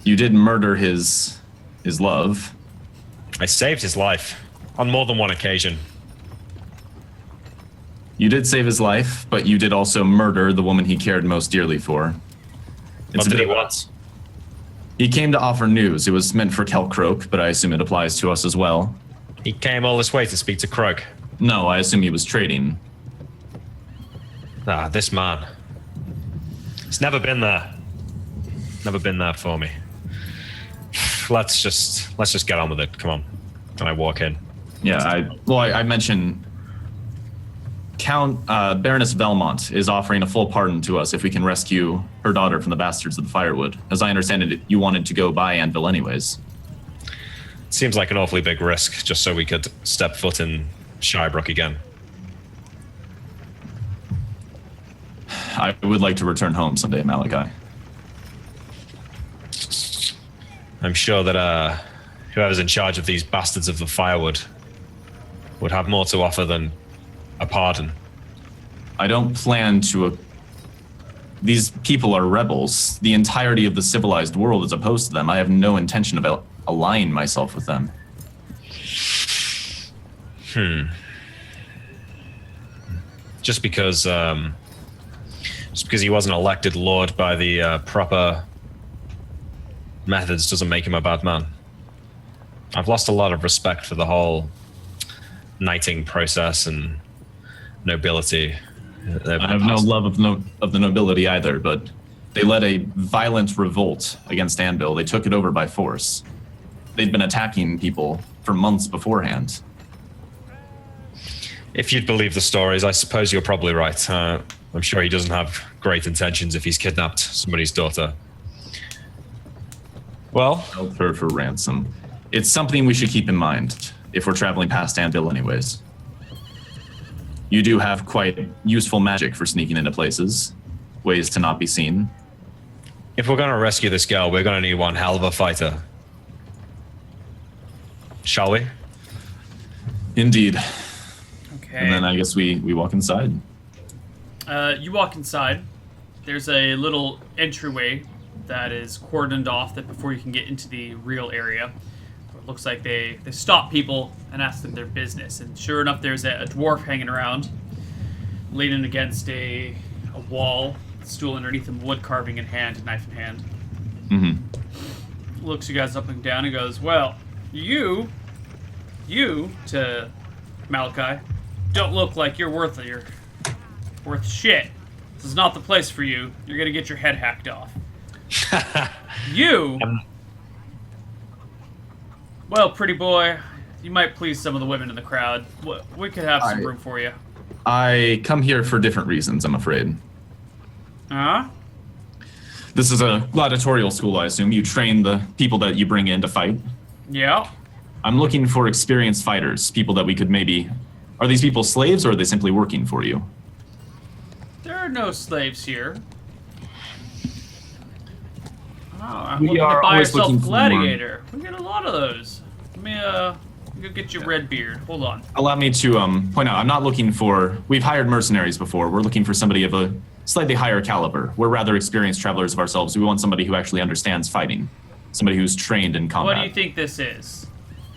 [SPEAKER 2] You did murder his love.
[SPEAKER 3] I saved his life on more than one occasion.
[SPEAKER 2] You did save his life, but you did also murder the woman he cared most dearly for.
[SPEAKER 3] What
[SPEAKER 2] a
[SPEAKER 3] did he
[SPEAKER 2] bit of a-
[SPEAKER 3] want?
[SPEAKER 2] He came to offer news. It was meant for Kelcroak, but I assume it applies to us as well.
[SPEAKER 3] He came all this way to speak to Krug.
[SPEAKER 2] No, I assume he was trading.
[SPEAKER 3] Ah, this man. He's never been there. Never been there for me. let's just get on with it. Come on. And I walk in.
[SPEAKER 2] Yeah, I mentioned Count Baroness Belmont is offering a full pardon to us if we can rescue her daughter from the bastards of the Firewood. As I understand it, you wanted to go by Anvil anyways.
[SPEAKER 3] Seems like an awfully big risk just so we could step foot in Shirebrook again.
[SPEAKER 2] I would like to return home someday, Malachi.
[SPEAKER 3] I'm sure that whoever's in charge of these bastards of the Firewood would have more to offer than a pardon.
[SPEAKER 2] I don't plan to... These people are rebels. The entirety of the civilized world is opposed to them. I have no intention of aligning myself with them.
[SPEAKER 3] Just because he wasn't elected lord by the proper methods doesn't make him a bad man. I've lost a lot of respect for the whole knighting process and nobility.
[SPEAKER 2] I have no love of the nobility either, but they led a violent revolt against Anvil. They took it over by force. They'd been attacking people for months beforehand.
[SPEAKER 3] If you'd believe the stories, I suppose you're probably right. I'm sure he doesn't have great intentions if he's kidnapped somebody's daughter. Well,
[SPEAKER 2] Held her for ransom. It's something we should keep in mind if we're traveling past Anvil anyways. You do have quite useful magic for sneaking into places, ways to not be seen.
[SPEAKER 3] if we're going to rescue this girl, we're going to need one hell of a fighter. Shall we?
[SPEAKER 2] Indeed.
[SPEAKER 1] Okay.
[SPEAKER 2] And then I guess we walk inside.
[SPEAKER 1] You walk inside. There's a little entryway that is cordoned off that before you can get into the real area. It looks like they stop people and ask them their business. And sure enough, there's a dwarf hanging around, leaning against a wall, stool underneath him, wood carving in hand, knife in hand.
[SPEAKER 2] Mm-hmm.
[SPEAKER 1] Looks you guys up and down and goes, well, you to Malachi, don't look like you're worth shit. This is not the place for you. You're gonna get your head hacked off. You, well, pretty boy, you might please some of the women in the crowd. We could have some room for you.
[SPEAKER 2] I come here for different reasons, I'm afraid.
[SPEAKER 1] Huh?
[SPEAKER 2] This is a gladiatorial school, I assume. You train the people that you bring in to fight.
[SPEAKER 1] Yeah.
[SPEAKER 2] I'm looking for experienced fighters, people that we could maybe... Are these people slaves, or are they simply working for you?
[SPEAKER 1] There are no slaves here. Oh, I'm
[SPEAKER 2] We
[SPEAKER 1] looking to
[SPEAKER 2] are
[SPEAKER 1] buy
[SPEAKER 2] always
[SPEAKER 1] yourself
[SPEAKER 2] looking
[SPEAKER 1] a
[SPEAKER 2] for
[SPEAKER 1] gladiator. We get a lot of those. Let me go get your red beard. Hold on.
[SPEAKER 2] Allow me to point out, I'm not looking for... We've hired mercenaries before. We're looking for somebody of a slightly higher caliber. We're rather experienced travelers of ourselves. We want somebody who actually understands fighting. Somebody who's trained in combat.
[SPEAKER 1] What do you think this is?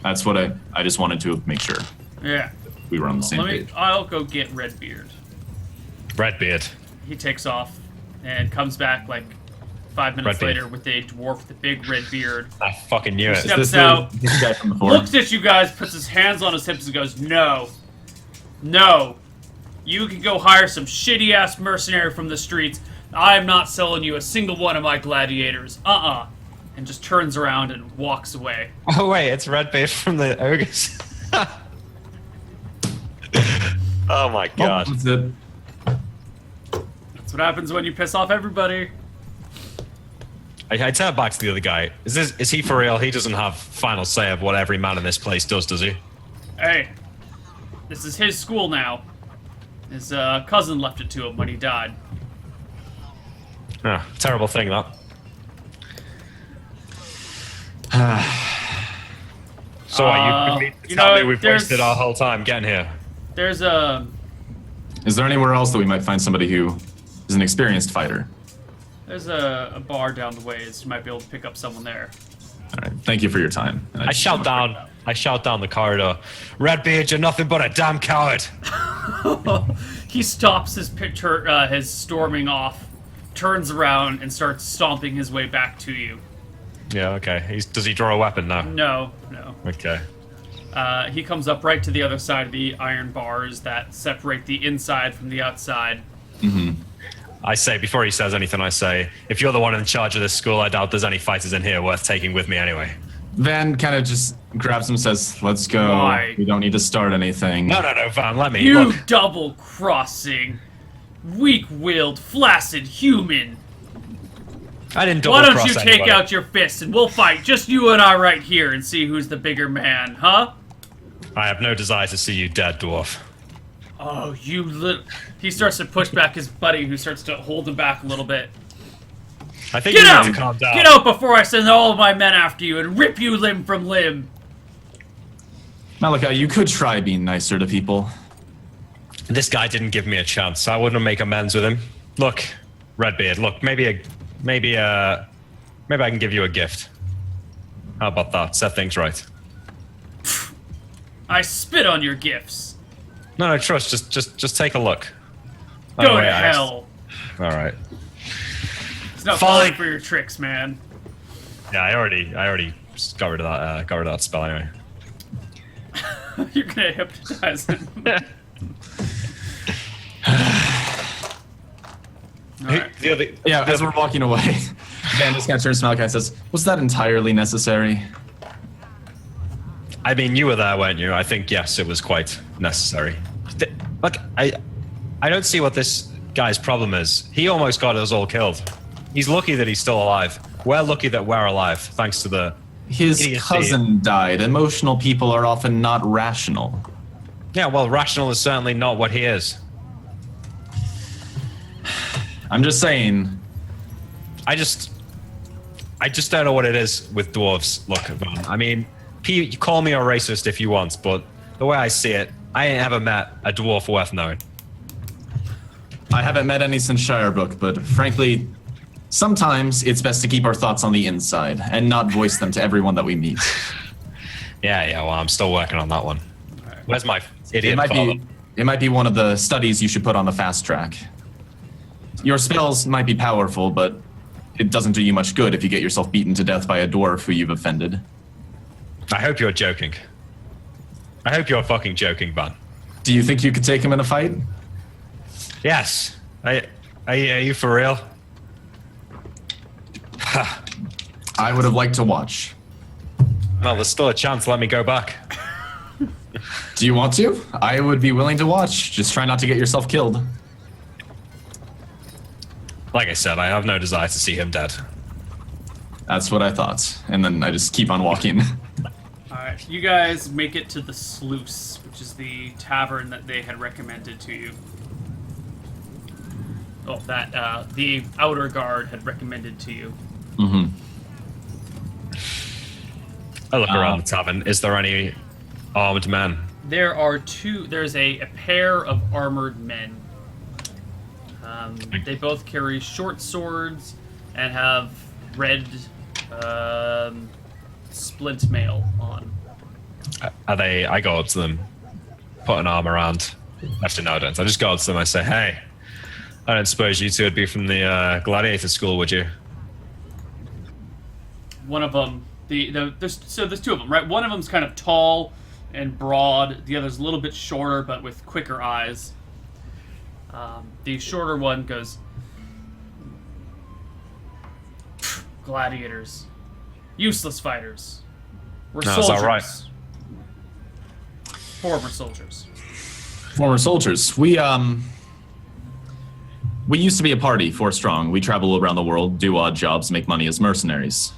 [SPEAKER 2] That's what I just wanted to make sure
[SPEAKER 1] Yeah.
[SPEAKER 2] we were on the same page.
[SPEAKER 1] I'll go get Redbeard.
[SPEAKER 3] Redbeard.
[SPEAKER 1] He takes off and comes back like 5 minutes
[SPEAKER 3] Redbeard.
[SPEAKER 1] later with a dwarf with a big red beard.
[SPEAKER 3] I fucking knew it.
[SPEAKER 2] Is
[SPEAKER 1] Steps
[SPEAKER 2] this
[SPEAKER 1] out,
[SPEAKER 2] this guy from before?
[SPEAKER 1] looks at you guys, puts his hands on his hips and goes, no. You can go hire some shitty ass mercenary from the streets. I am not selling you a single one of my gladiators. And just turns around and walks away.
[SPEAKER 3] Oh wait, it's Redbeard from the Ogres. Oh my god.
[SPEAKER 2] That's it.
[SPEAKER 1] That's what happens when you piss off everybody.
[SPEAKER 3] I turn back to the other guy. Is he for real? He doesn't have final say of what every man in this place does he?
[SPEAKER 1] Hey, this is his school now. His cousin left it to him when he died.
[SPEAKER 3] Ah, terrible thing, that. So what, you tell me we've wasted our whole time getting here.
[SPEAKER 1] There's a
[SPEAKER 2] Is there anywhere else that we might find somebody who is an experienced fighter?
[SPEAKER 1] bar down the ways. You might be able to pick up someone there.
[SPEAKER 2] All right. Thank you for your time. And
[SPEAKER 3] I shout down the corridor. Redbeard, you're nothing but a damn coward.
[SPEAKER 1] He stops his his storming off, turns around, and starts stomping his way back to you.
[SPEAKER 3] Yeah, okay. Does he draw a weapon now?
[SPEAKER 1] No.
[SPEAKER 3] Okay.
[SPEAKER 1] He comes up right to the other side of the iron bars that separate the inside from the outside.
[SPEAKER 2] Mm-hmm.
[SPEAKER 3] I say, before he says anything, I say, if you're the one in charge of this school, I doubt there's any fighters in here worth taking with me anyway.
[SPEAKER 2] Van kind of just grabs him and says, let's go.
[SPEAKER 1] Why?
[SPEAKER 2] We don't need to start anything.
[SPEAKER 3] No, Van, let me.
[SPEAKER 1] You
[SPEAKER 3] Look,
[SPEAKER 1] double-crossing, weak-willed, flaccid human.
[SPEAKER 3] I didn't double
[SPEAKER 1] Why don't
[SPEAKER 3] cross
[SPEAKER 1] you take
[SPEAKER 3] anybody.
[SPEAKER 1] out your fists and we'll fight, just you and I right here, and see who's the bigger man, huh?
[SPEAKER 3] I have no desire to see you dead, dwarf.
[SPEAKER 1] Oh, you little... He starts to push back his buddy, who starts to hold him back a little bit.
[SPEAKER 3] I think
[SPEAKER 1] Get
[SPEAKER 3] you
[SPEAKER 1] out!
[SPEAKER 3] need to calm down.
[SPEAKER 1] Get out before I send all of my men after you and rip you limb from limb!
[SPEAKER 2] Malachi, you could try being nicer to people.
[SPEAKER 3] This guy didn't give me a chance. I wouldn't make amends with him. Look, Redbeard. Look, maybe I can give you a gift. How about that? Set things right.
[SPEAKER 1] I spit on your gifts.
[SPEAKER 3] No, trust. Just take a look.
[SPEAKER 1] Go
[SPEAKER 3] Oh,
[SPEAKER 1] to
[SPEAKER 3] wait,
[SPEAKER 1] hell.
[SPEAKER 3] All right.
[SPEAKER 1] It's not
[SPEAKER 3] Fine.
[SPEAKER 1] falling for your tricks, man.
[SPEAKER 3] Yeah, I already got rid of that. Got rid of that spell anyway.
[SPEAKER 1] You're gonna hypnotize him. Alright.
[SPEAKER 3] The other,
[SPEAKER 2] Yeah, as we're walking away, Van just kind of turns to Malachi and says, was that entirely necessary?
[SPEAKER 3] I mean, you were there, weren't you? I think yes, it was quite necessary. Look, I don't see what this guy's problem is. He almost got us all killed. He's lucky that he's still alive. We're lucky that we're alive, thanks to the
[SPEAKER 2] His
[SPEAKER 3] idiocy.
[SPEAKER 2] cousin died. Emotional people are often not rational.
[SPEAKER 3] Yeah, well, rational is certainly not what he is.
[SPEAKER 2] I'm just saying,
[SPEAKER 3] I just don't know what it is with dwarves. Look, Van, I mean, you call me a racist if you want, but the way I see it, I ain't ever met a dwarf worth knowing.
[SPEAKER 2] I haven't met any since Shirebrook, but frankly, sometimes it's best to keep our thoughts on the inside and not voice them to everyone that we meet.
[SPEAKER 3] Yeah, well, I'm still working on that one. Where's my idiot
[SPEAKER 2] It
[SPEAKER 3] father?
[SPEAKER 2] might be one of the studies you should put on the fast track. Your spells might be powerful, but it doesn't do you much good if you get yourself beaten to death by a dwarf who you've offended.
[SPEAKER 3] I hope you're joking. I hope you're fucking joking, Van.
[SPEAKER 2] Do you think you could take him in a fight?
[SPEAKER 3] Yes. Are you for real?
[SPEAKER 2] I would have liked to watch.
[SPEAKER 3] Well, there's still a chance. Let me go back.
[SPEAKER 2] Do you want to? I would be willing to watch. Just try not to get yourself killed.
[SPEAKER 3] Like I said, I have no desire to see him dead.
[SPEAKER 2] That's what I thought. And then I just keep on walking.
[SPEAKER 1] Alright, you guys make it to the Sluice, which is the tavern that they had recommended to you. Oh, that the outer guard had recommended to you.
[SPEAKER 2] Mm-hmm.
[SPEAKER 3] I look around the tavern. Is there any armed men?
[SPEAKER 1] There's a pair of armored men. They both carry short swords and have red splint mail on.
[SPEAKER 3] Are they? I go up to them, put an arm around. Actually, no, I don't. I just go up to them. I say, "Hey, I don't suppose you two would be from the gladiator school, would you?"
[SPEAKER 1] One of them, there's two of them, right? One of them's kind of tall and broad. The other's a little bit shorter, but with quicker eyes. The shorter one goes, gladiators, useless fighters. We're
[SPEAKER 3] No, is
[SPEAKER 1] soldiers.
[SPEAKER 3] that right?
[SPEAKER 1] Former soldiers.
[SPEAKER 2] Former soldiers. We used to be a party, 4 strong. We travel around the world, do odd jobs, make money as mercenaries.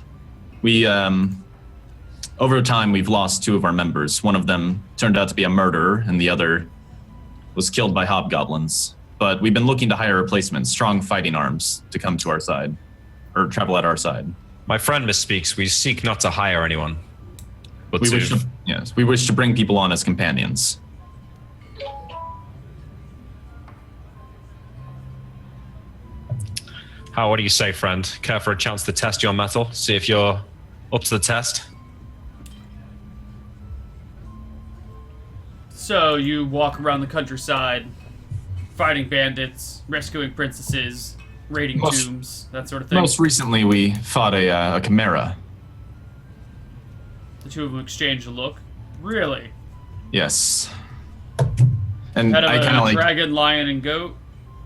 [SPEAKER 2] We, over time, we've lost 2 of our members. One of them turned out to be a murderer, and the other was killed by hobgoblins. But we've been looking to hire replacements, strong fighting arms, to come to our side, or travel at our side.
[SPEAKER 3] My friend misspeaks. We seek not to hire anyone, but
[SPEAKER 2] We
[SPEAKER 3] to.
[SPEAKER 2] wish to bring people on as companions.
[SPEAKER 3] What do you say, friend? Care for a chance to test your mettle? See if you're up to the test?
[SPEAKER 1] So you walk around the countryside, fighting bandits, rescuing princesses, raiding tombs, that sort of thing.
[SPEAKER 2] Most recently, we fought a chimera.
[SPEAKER 1] The two of them exchange a look. Really?
[SPEAKER 2] Yes. And
[SPEAKER 1] Head of
[SPEAKER 2] I kind of
[SPEAKER 1] a
[SPEAKER 2] like,
[SPEAKER 1] dragon, lion, and goat?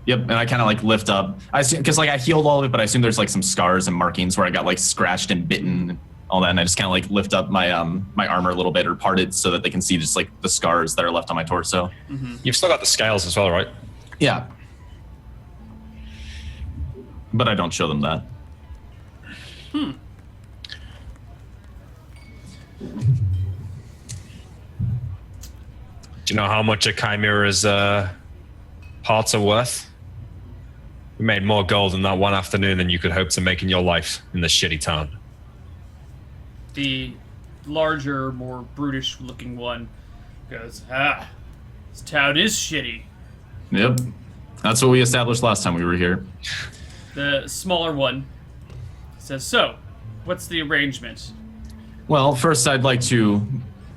[SPEAKER 2] yep, and I kind of like lift up. I assume, because like I healed all of it, but I assume there's like some scars and markings where I got like scratched and bitten all that, and I just kind of like lift up my my armor a little bit or part it so that they can see just like the scars that are left on my torso.
[SPEAKER 3] You've still got the scales as well, right?
[SPEAKER 2] Yeah. But I don't show them that.
[SPEAKER 3] Do you know how much a chimera's parts are worth? We made more gold in that one afternoon than you could hope to make in your life in this shitty town.
[SPEAKER 1] The larger, more brutish-looking one goes, this town is shitty.
[SPEAKER 2] Yep. That's what we established last time we were here.
[SPEAKER 1] The smaller one says, so, what's the arrangement?
[SPEAKER 2] Well, first I'd like to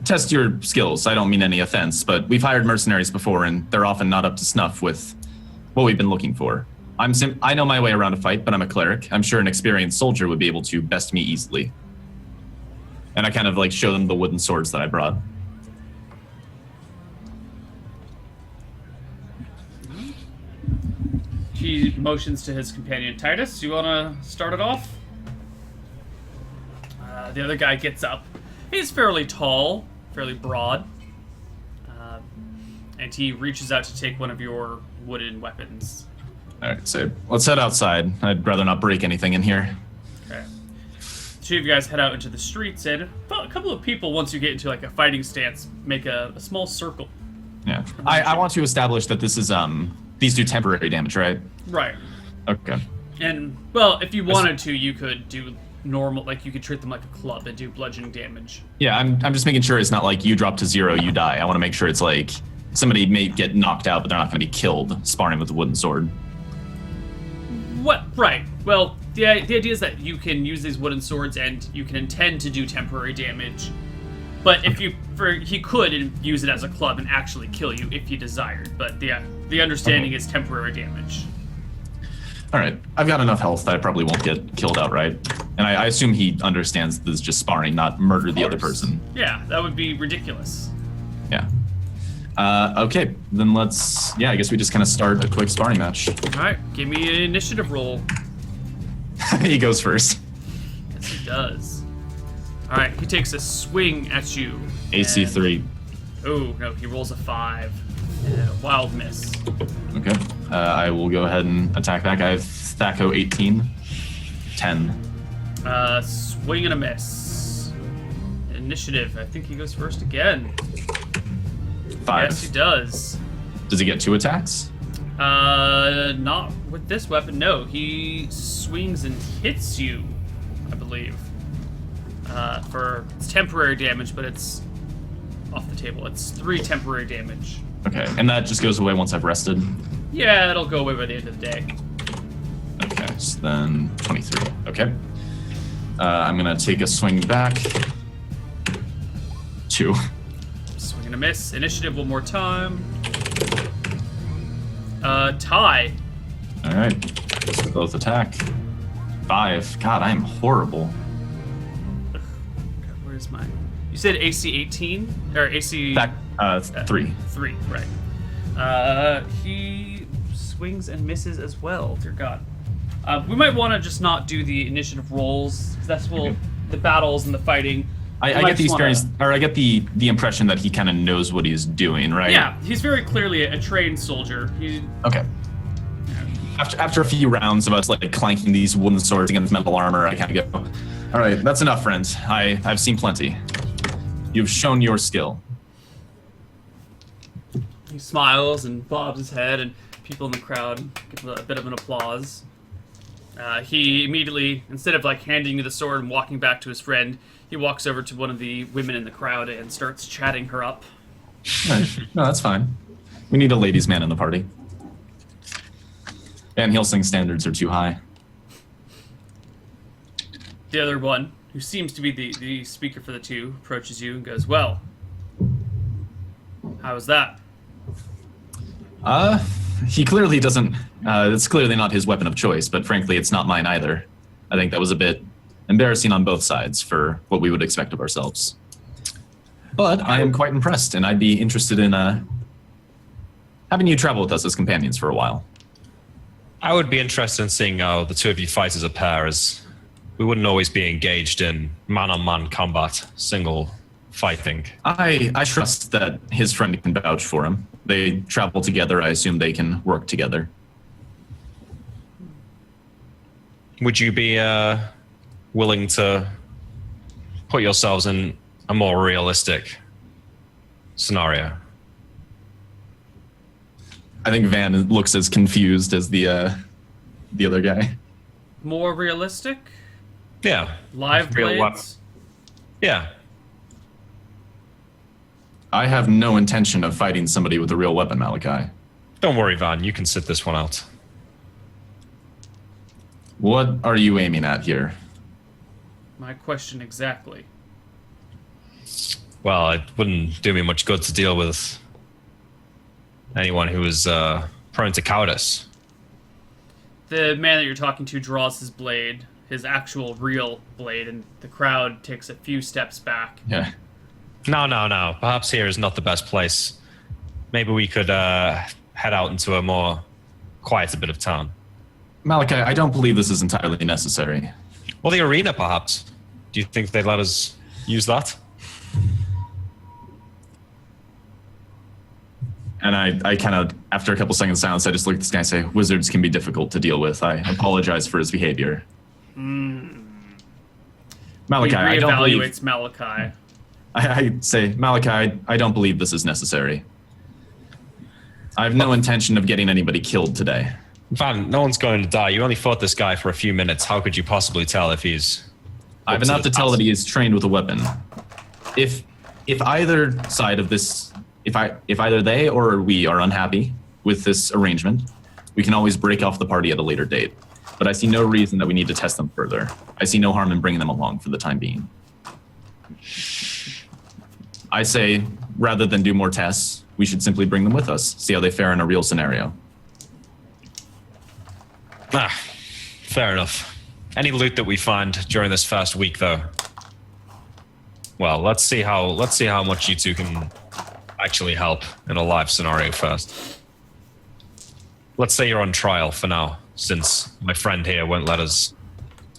[SPEAKER 2] test your skills. I don't mean any offense, but we've hired mercenaries before, and they're often not up to snuff with what we've been looking for. I know my way around a fight, but I'm a cleric. I'm sure an experienced soldier would be able to best me easily. And I kind of like show them the wooden swords that I brought.
[SPEAKER 1] He motions to his companion Titus. You want to start it off? The other guy gets up. He's fairly tall, fairly broad, and he reaches out to take one of your wooden weapons.
[SPEAKER 2] All right, so let's head outside. I'd rather not break anything in here.
[SPEAKER 1] Okay. The two of you guys head out into the streets, and a couple of people, once you get into like a fighting stance, make a small circle.
[SPEAKER 2] Yeah, I want to establish that this is these do temporary damage, right?
[SPEAKER 1] Right.
[SPEAKER 2] Okay.
[SPEAKER 1] And well, if you wanted to, you could do normal, like you could treat them like a club and do bludgeoning damage.
[SPEAKER 2] Yeah, I'm just making sure it's not like you drop to 0, you die. I want to make sure it's like somebody may get knocked out, but they're not going to be killed sparring with a wooden sword.
[SPEAKER 1] What? Right. Well, the idea is that you can use these wooden swords and you can intend to do temporary damage. But if he could use it as a club and actually kill you if he desired. But the understanding is temporary damage.
[SPEAKER 2] All right, I've got enough health that I probably won't get killed outright. And I assume he understands this is just sparring, not murder the other person.
[SPEAKER 1] Yeah, that would be ridiculous.
[SPEAKER 2] Yeah. Okay, then let's, I guess we just kind of start a quick sparring match.
[SPEAKER 1] All right, give me an initiative roll.
[SPEAKER 2] He goes first.
[SPEAKER 1] Yes, he does. All right, he takes a swing at you.
[SPEAKER 2] AC 3.
[SPEAKER 1] Oh, no, he rolls a 5. Wild miss.
[SPEAKER 2] Okay, I will go ahead and attack that guy. Thaco 18. 10.
[SPEAKER 1] Swing and a miss. Initiative, I think he goes first again.
[SPEAKER 2] 5.
[SPEAKER 1] Yes, he does.
[SPEAKER 2] Does he get 2 attacks?
[SPEAKER 1] Not with this weapon, no. He swings and hits you, I believe. It's temporary damage, but it's off the table. It's 3 temporary damage.
[SPEAKER 2] Okay, and that just goes away once I've rested?
[SPEAKER 1] Yeah, it'll go away by the end of the day.
[SPEAKER 2] Okay, so then 23. Okay. I'm gonna take a swing back. 2.
[SPEAKER 1] Swing and a miss. Initiative one more time. Tie.
[SPEAKER 2] All right, so both attack. 5. God, I am horrible.
[SPEAKER 1] God, where's mine? You said AC 18 or AC?
[SPEAKER 2] Back 3.
[SPEAKER 1] 3, right. He swings and misses as well. Dear God. We might want to just not do the initiative rolls. That's the battles and the fighting.
[SPEAKER 2] I get the experience, or I get the impression that he kind of knows what he's doing, right?
[SPEAKER 1] Yeah, he's very clearly a trained soldier.
[SPEAKER 2] Okay. After a few rounds of us like clanking these wooden swords against metal armor, I kind of go, all right, that's enough, friends. I've seen plenty. You've shown your skill.
[SPEAKER 1] He smiles and bobs his head, and people in the crowd give a bit of an applause. He immediately, instead of like handing you the sword and walking back to his friend, he walks over to one of the women in the crowd and starts chatting her up.
[SPEAKER 2] Right. No, that's fine. We need a ladies' man in the party. Van Helsing standards are too high.
[SPEAKER 1] The other one, who seems to be the speaker for the two, approaches you and goes, well, how was that?
[SPEAKER 2] He clearly doesn't, it's clearly not his weapon of choice, but frankly, it's not mine either. I think that was a bit embarrassing on both sides for what we would expect of ourselves. But I am quite impressed, and I'd be interested in having you travel with us as companions for a while.
[SPEAKER 3] I would be interested in seeing how the two of you fight as a pair, as we wouldn't always be engaged in man-on-man combat, single fighting.
[SPEAKER 2] I trust that his friend can vouch for him. They travel together. I assume they can work together.
[SPEAKER 3] Would you be willing to put yourselves in a more realistic scenario?
[SPEAKER 2] I think Van looks as confused as the other guy.
[SPEAKER 1] More realistic?
[SPEAKER 3] Yeah.
[SPEAKER 1] Live
[SPEAKER 3] Real
[SPEAKER 1] blades?
[SPEAKER 3] weapon. Yeah.
[SPEAKER 2] I have no intention of fighting somebody with a real weapon, Malachi.
[SPEAKER 3] Don't worry, Van. You can sit this one out.
[SPEAKER 2] What are you aiming at here?
[SPEAKER 1] My question exactly.
[SPEAKER 3] Well, it wouldn't do me much good to deal with anyone who is prone to cowardice.
[SPEAKER 1] The man that you're talking to draws his blade, his actual real blade, and the crowd takes a few steps back.
[SPEAKER 2] Yeah.
[SPEAKER 3] No. Perhaps here is not the best place. Maybe we could head out into a more quieter bit of town.
[SPEAKER 2] Malachi, I don't believe this is entirely necessary.
[SPEAKER 3] Well, the arena, perhaps. Do you think they'd let us use that?
[SPEAKER 2] And I kind of, after a couple seconds silence, I just look at this guy and say, wizards can be difficult to deal with. I apologize for his behavior. Malachi,
[SPEAKER 1] He
[SPEAKER 2] I don't believe...
[SPEAKER 1] reevaluates Malachi.
[SPEAKER 2] I say, Malachi, I don't believe this is necessary. I have no intention of getting anybody killed today.
[SPEAKER 3] Van, no one's going to die. You only fought this guy for a few minutes. How could you possibly tell if he's...
[SPEAKER 2] I have enough to tell that he is trained with a weapon. If either side of this, if either they or we are unhappy with this arrangement, we can always break off the party at a later date. But I see no reason that we need to test them further. I see no harm in bringing them along for the time being. I say, rather than do more tests, we should simply bring them with us, see how they fare in a real scenario.
[SPEAKER 3] Fair enough. Any loot that we find during this first week, though. Well, let's see how much you two can actually help in a live scenario first. Let's say you're on trial for now, since my friend here won't let us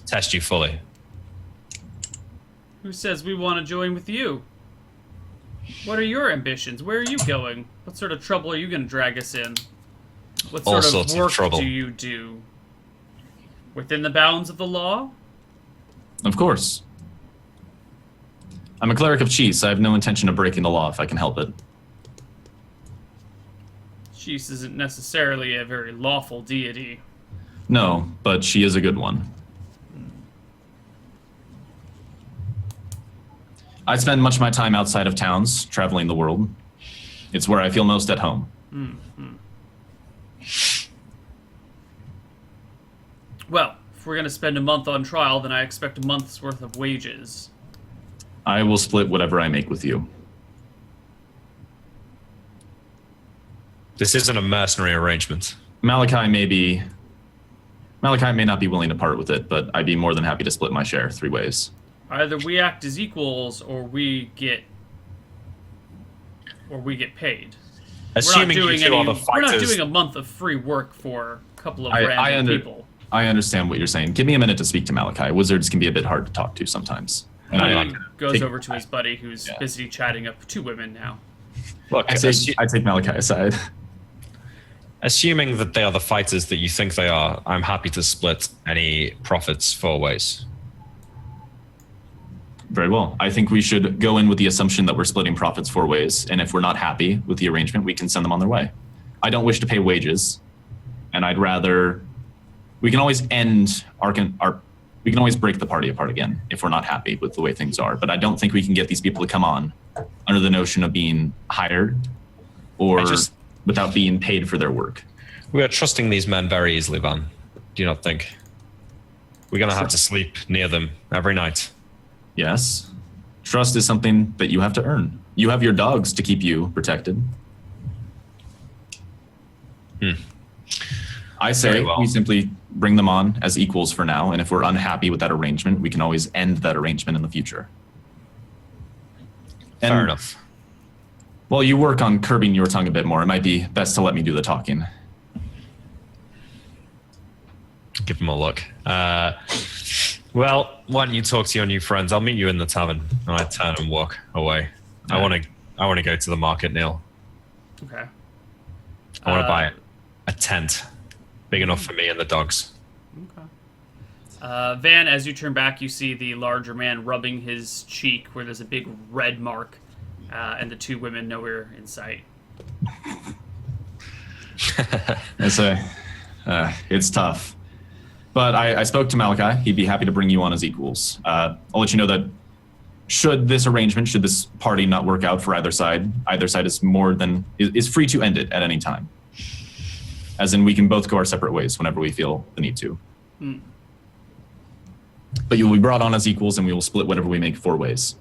[SPEAKER 3] test you fully.
[SPEAKER 1] Who says we want to join with you? What are your ambitions? Where are you going? What sort of trouble are you going to drag us in? What
[SPEAKER 3] All
[SPEAKER 1] sort
[SPEAKER 3] sorts
[SPEAKER 1] of
[SPEAKER 3] of
[SPEAKER 1] work
[SPEAKER 3] trouble.
[SPEAKER 1] do you do? Within the bounds of the law?
[SPEAKER 2] Of course. I'm a cleric of Cheese. I have no intention of breaking the law if I can help it.
[SPEAKER 1] Shees isn't necessarily a very lawful deity.
[SPEAKER 2] No, but she is a good one. I spend much of my time outside of towns, traveling the world. It's where I feel most at home.
[SPEAKER 1] Well, if we're going to spend a month on trial, then I expect a month's worth of wages.
[SPEAKER 2] I will split whatever I make with you.
[SPEAKER 3] This isn't a mercenary arrangement.
[SPEAKER 2] Malachi may not be willing to part with it, but I'd be more than happy to split my share 3 ways.
[SPEAKER 1] Either we act as equals, or we get paid.
[SPEAKER 3] Assuming you two are the
[SPEAKER 1] we're not
[SPEAKER 3] fighters.
[SPEAKER 1] doing a month of free work for a couple of
[SPEAKER 2] I
[SPEAKER 1] random people.
[SPEAKER 2] I understand what you're saying. Give me a minute to speak to Malachi. Wizards can be a bit hard to talk to sometimes. And
[SPEAKER 1] He goes over to his buddy, who's busy chatting up 2 women now.
[SPEAKER 3] Look,
[SPEAKER 2] I take Malachi aside.
[SPEAKER 3] assuming that they are the fighters that you think they are, I'm happy to split any profits 4 ways.
[SPEAKER 2] Very well. I think we should go in with the assumption that we're splitting profits 4 ways, and if we're not happy with the arrangement, we can send them on their way. I don't wish to pay wages, and I'd rather... We can always end we can always break the party apart again if we're not happy with the way things are, but I don't think we can get these people to come on under the notion of being hired or without being paid for their work.
[SPEAKER 3] We are trusting these men very easily, Van. Do you not think? We're going to have to sleep near them every night.
[SPEAKER 2] Yes. Trust is something that you have to earn. You have your dogs to keep you protected. I say we simply bring them on as equals for now, and if we're unhappy with that arrangement, we can always end that arrangement in the future. And
[SPEAKER 3] Fair enough.
[SPEAKER 2] while you work on curbing your tongue a bit more, it might be best to let me do the talking.
[SPEAKER 3] Give him a look. Well, why don't you talk to your new friends? I'll meet you in the tavern. And I turn and walk away. I want to go to the market, Neil.
[SPEAKER 1] Okay.
[SPEAKER 3] I want to buy a tent big enough for me and the dogs.
[SPEAKER 1] Okay. Van, as you turn back, you see the larger man rubbing his cheek where there's a big red mark, and the two women nowhere in sight.
[SPEAKER 2] I say, it's tough. But I spoke to Malachi. He'd be happy to bring you on as equals. I'll let you know that should this party not work out for either side is free to end it at any time. As in, we can both go our separate ways whenever we feel the need to. But you will be brought on as equals, and we will split whatever we make 4 ways.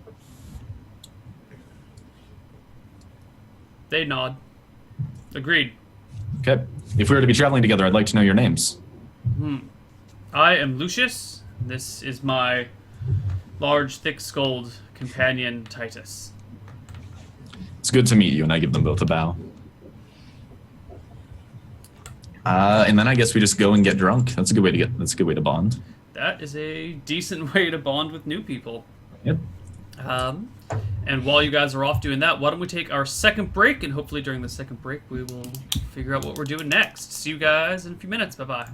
[SPEAKER 1] They nod. Agreed.
[SPEAKER 2] Okay. If we were to be traveling together, I'd like to know your names.
[SPEAKER 1] I am Lucius. This is my large, thick-skulled companion, Titus.
[SPEAKER 2] It's good to meet you, and I give them both a bow. And then I guess we just go and get drunk. That's a good way to bond.
[SPEAKER 1] That is a decent way to bond with new people.
[SPEAKER 2] Yep.
[SPEAKER 1] And while you guys are off doing that, why don't we take our second break, and hopefully during the second break we will figure out what we're doing next. See you guys in a few minutes. Bye-bye.